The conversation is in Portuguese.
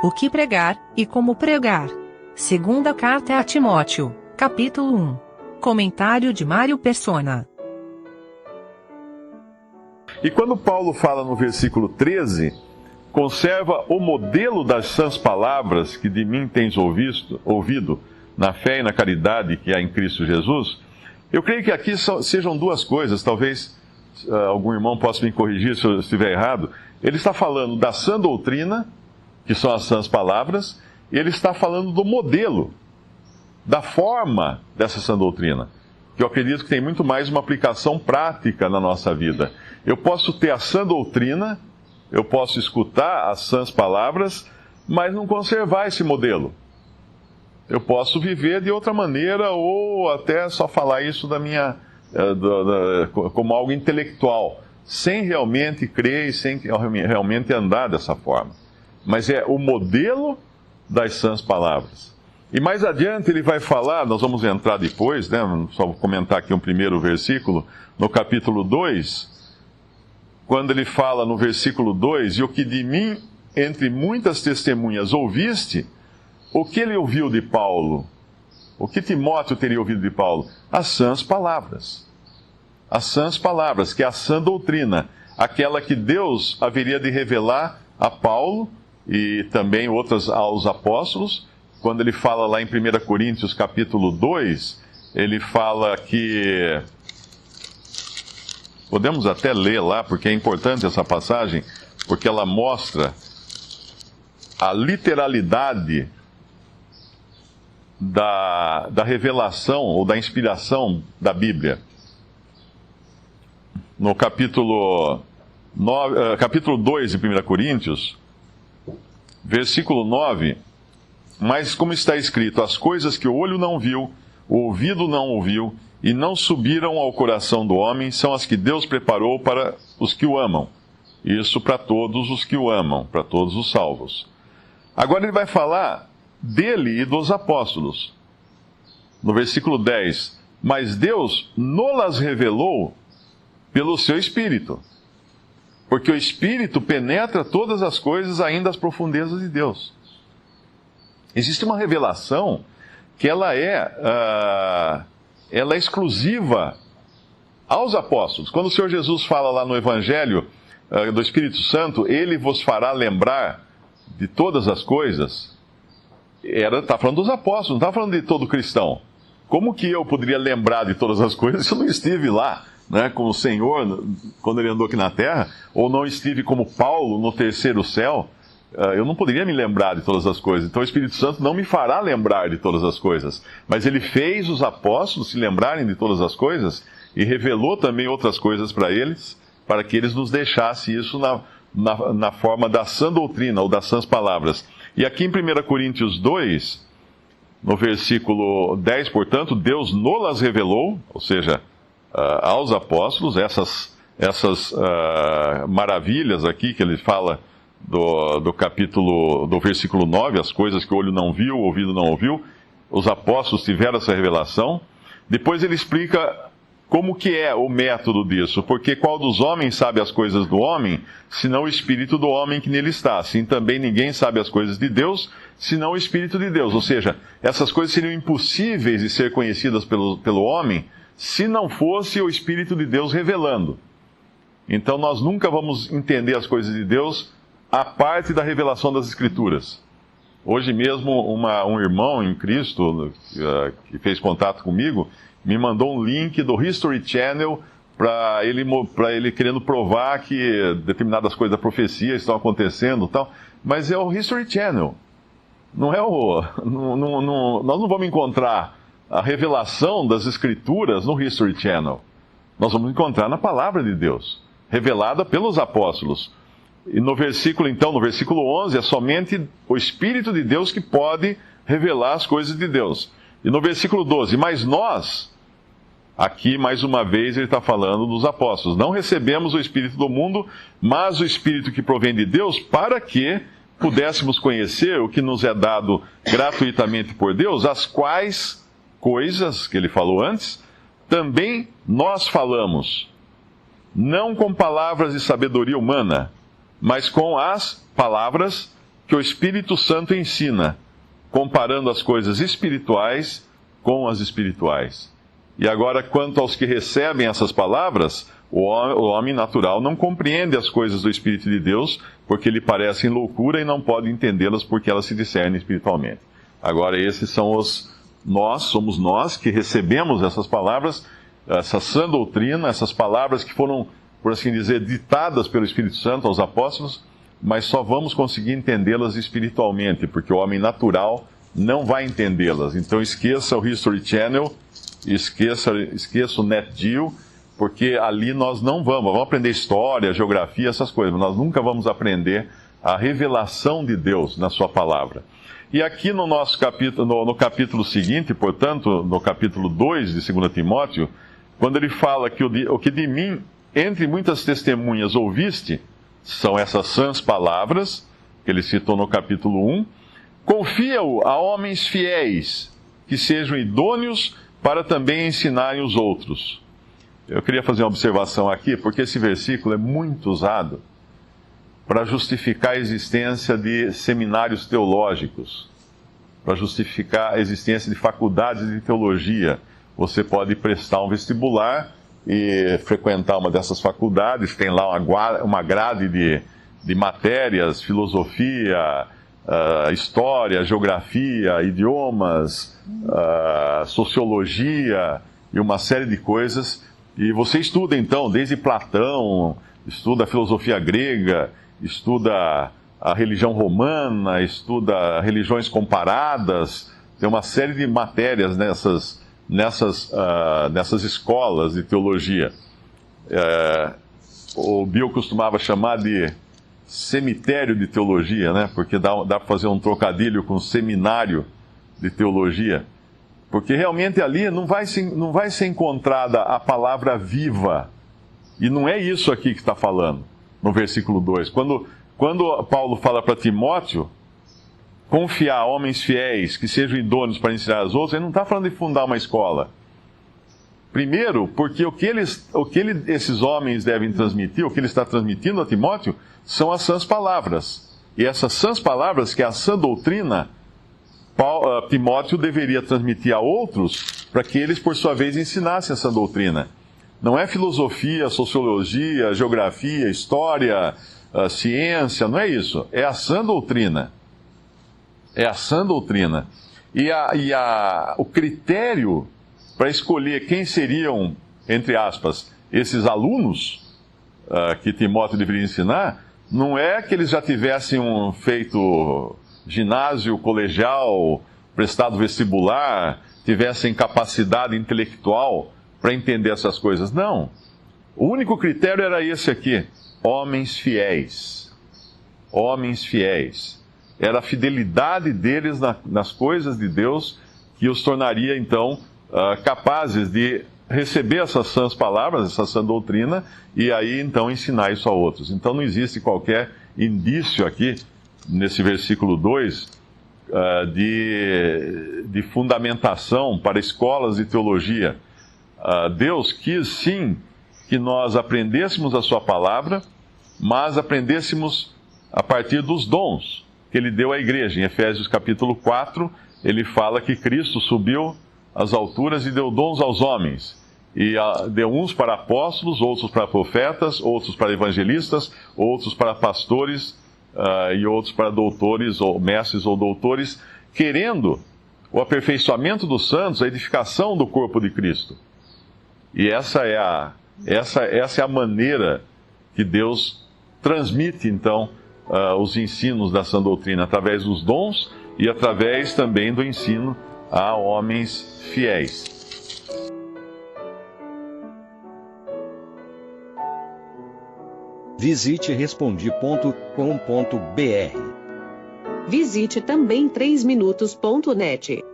O que pregar, e como pregar. Segunda carta a Timóteo, capítulo 1. Comentário de Mário Persona. E quando Paulo fala no versículo 13, conserva o modelo das sãs palavras que de mim tens ouvido, na fé e na caridade que há em Cristo Jesus, eu creio que aqui sejam duas coisas, talvez algum irmão possa me corrigir se eu estiver errado. Ele está falando da sã doutrina, que são as sãs palavras, e ele está falando do modelo, da forma dessa sã doutrina, que eu acredito que tem muito mais uma aplicação prática na nossa vida. Eu posso ter a sã doutrina, eu posso escutar as sãs palavras, mas não conservar esse modelo. Eu posso viver de outra maneira, ou até só falar isso como algo intelectual, sem realmente crer e sem realmente andar dessa forma. Mas é o modelo das sãs palavras. E mais adiante ele vai falar, nós vamos entrar depois, só vou comentar aqui um primeiro versículo, no capítulo 2, quando ele fala no versículo 2, e o que de mim, entre muitas testemunhas, ouviste, o que ele ouviu de Paulo? O que Timóteo teria ouvido de Paulo? As sãs palavras. As sãs palavras, que é a sã doutrina, aquela que Deus haveria de revelar a Paulo e também outras aos apóstolos. Quando ele fala lá em 1 Coríntios capítulo 2, ele fala que... Podemos até ler lá, porque é importante essa passagem, porque ela mostra a literalidade da revelação ou da inspiração da Bíblia. No capítulo 2 de 1 Coríntios, versículo 9, mas como está escrito, as coisas que o olho não viu, o ouvido não ouviu, e não subiram ao coração do homem, são as que Deus preparou para os que o amam. Isso para todos os que o amam, para todos os salvos. Agora ele vai falar dele e dos apóstolos. No versículo 10, mas Deus nolas revelou pelo seu Espírito, porque o Espírito penetra todas as coisas, ainda as profundezas de Deus. Existe uma revelação que ela é exclusiva aos apóstolos. Quando o Senhor Jesus fala lá no Evangelho do Espírito Santo, ele vos fará lembrar de todas as coisas, está falando dos apóstolos, não está falando de todo cristão. Como que eu poderia lembrar de todas as coisas se eu não estive lá, com o Senhor, quando ele andou aqui na terra, ou não estive como Paulo no terceiro céu? Eu não poderia me lembrar de todas as coisas. Então o Espírito Santo não me fará lembrar de todas as coisas. Mas ele fez os apóstolos se lembrarem de todas as coisas e revelou também outras coisas para eles, para que eles nos deixassem isso na forma da sã doutrina ou das sãs palavras. E aqui em 1 Coríntios 2, no versículo 10, portanto, Deus nolas revelou, ou seja, aos apóstolos, essas maravilhas aqui que ele fala do versículo 9, as coisas que o olho não viu, o ouvido não ouviu, os apóstolos tiveram essa revelação. Depois ele explica como que é o método disso, porque qual dos homens sabe as coisas do homem, senão o Espírito do homem que nele está? Assim também ninguém sabe as coisas de Deus, senão o Espírito de Deus. Ou seja, essas coisas seriam impossíveis de ser conhecidas pelo homem, se não fosse o Espírito de Deus revelando. Então nós nunca vamos entender as coisas de Deus a parte da revelação das Escrituras. Hoje mesmo, um irmão em Cristo, que fez contato comigo, me mandou um link do History Channel para ele querendo provar que determinadas coisas da profecia estão acontecendo e tal. Mas é o History Channel. Não é nós não vamos encontrar a revelação das Escrituras no History Channel. Nós vamos encontrar na Palavra de Deus, revelada pelos apóstolos. E no versículo 11, é somente o Espírito de Deus que pode revelar as coisas de Deus. E no versículo 12, mas nós, aqui mais uma vez ele está falando dos apóstolos, não recebemos o Espírito do mundo, mas o Espírito que provém de Deus, para que pudéssemos conhecer o que nos é dado gratuitamente por Deus, as quais coisas que ele falou antes, também nós falamos, não com palavras de sabedoria humana, mas com as palavras que o Espírito Santo ensina, comparando as coisas espirituais com as espirituais. E agora, quanto aos que recebem essas palavras, o homem natural não compreende as coisas do Espírito de Deus, porque lhe parecem loucura e não pode entendê-las porque elas se discernem espiritualmente. Agora, esses são somos nós que recebemos essas palavras, essa sã doutrina, essas palavras que foram, por assim dizer, ditadas pelo Espírito Santo aos apóstolos, mas só vamos conseguir entendê-las espiritualmente, porque o homem natural não vai entendê-las. Então esqueça o History Channel, esqueça o NetGeo, porque ali nós não vamos aprender história, geografia, essas coisas, mas nós nunca vamos aprender a revelação de Deus na sua palavra. E aqui no nosso capítulo, no capítulo seguinte, portanto, no capítulo 2 de 2 Timóteo, quando ele fala que o que de mim, entre muitas testemunhas, ouviste, são essas sãs palavras, que ele citou no capítulo 1, confia-o a homens fiéis, que sejam idôneos para também ensinarem os outros. Eu queria fazer uma observação aqui, porque esse versículo é muito usado para justificar a existência de seminários teológicos, para justificar a existência de faculdades de teologia. Você pode prestar um vestibular e frequentar uma dessas faculdades, tem lá uma grade de matérias, filosofia, história, geografia, idiomas, sociologia e uma série de coisas. E você estuda então, desde Platão, estuda a filosofia grega, estuda a religião romana, estuda religiões comparadas, tem uma série de matérias nessas escolas de teologia. O Bill costumava chamar de cemitério de teologia, né? Porque dá para fazer um trocadilho com seminário de teologia. Porque realmente ali não vai ser encontrada a palavra viva. E não é isso aqui que está falando, no versículo 2. Quando Paulo fala para Timóteo confiar homens fiéis que sejam idôneos para ensinar os outros, ele não está falando de fundar uma escola. Primeiro, porque o que esses homens devem transmitir, o que ele está transmitindo a Timóteo, são as sãs palavras. E essas sãs palavras, que é a sã doutrina, Timóteo deveria transmitir a outros, para que eles, por sua vez, ensinassem essa doutrina. Não é filosofia, sociologia, geografia, história, ciência, não é isso. É a sã doutrina. É a sã doutrina. E o critério para escolher quem seriam, entre aspas, esses alunos que Timóteo deveria ensinar, não é que eles já tivessem feito ginásio, colegial, prestado vestibular, tivessem capacidade intelectual para entender essas coisas. Não. O único critério era esse aqui: homens fiéis. Homens fiéis. Era a fidelidade deles nas coisas de Deus que os tornaria, então, capazes de receber essas sãs palavras, essa sã doutrina, e aí, então, ensinar isso a outros. Então, não existe qualquer indício aqui, nesse versículo 2, de fundamentação para escolas de teologia. Deus quis, sim, que nós aprendêssemos a sua palavra, mas aprendêssemos a partir dos dons que ele deu à igreja. Em Efésios capítulo 4, ele fala que Cristo subiu às alturas e deu dons aos homens. E deu uns para apóstolos, outros para profetas, outros para evangelistas, outros para pastores e outros para doutores, ou mestres ou doutores, querendo o aperfeiçoamento dos santos, a edificação do corpo de Cristo. E essa é a maneira que Deus transmite, então, os ensinos da sã doutrina, através dos dons e através também do ensino a homens fiéis. Visite Respondi.com.br. Visite também 3minutos.net.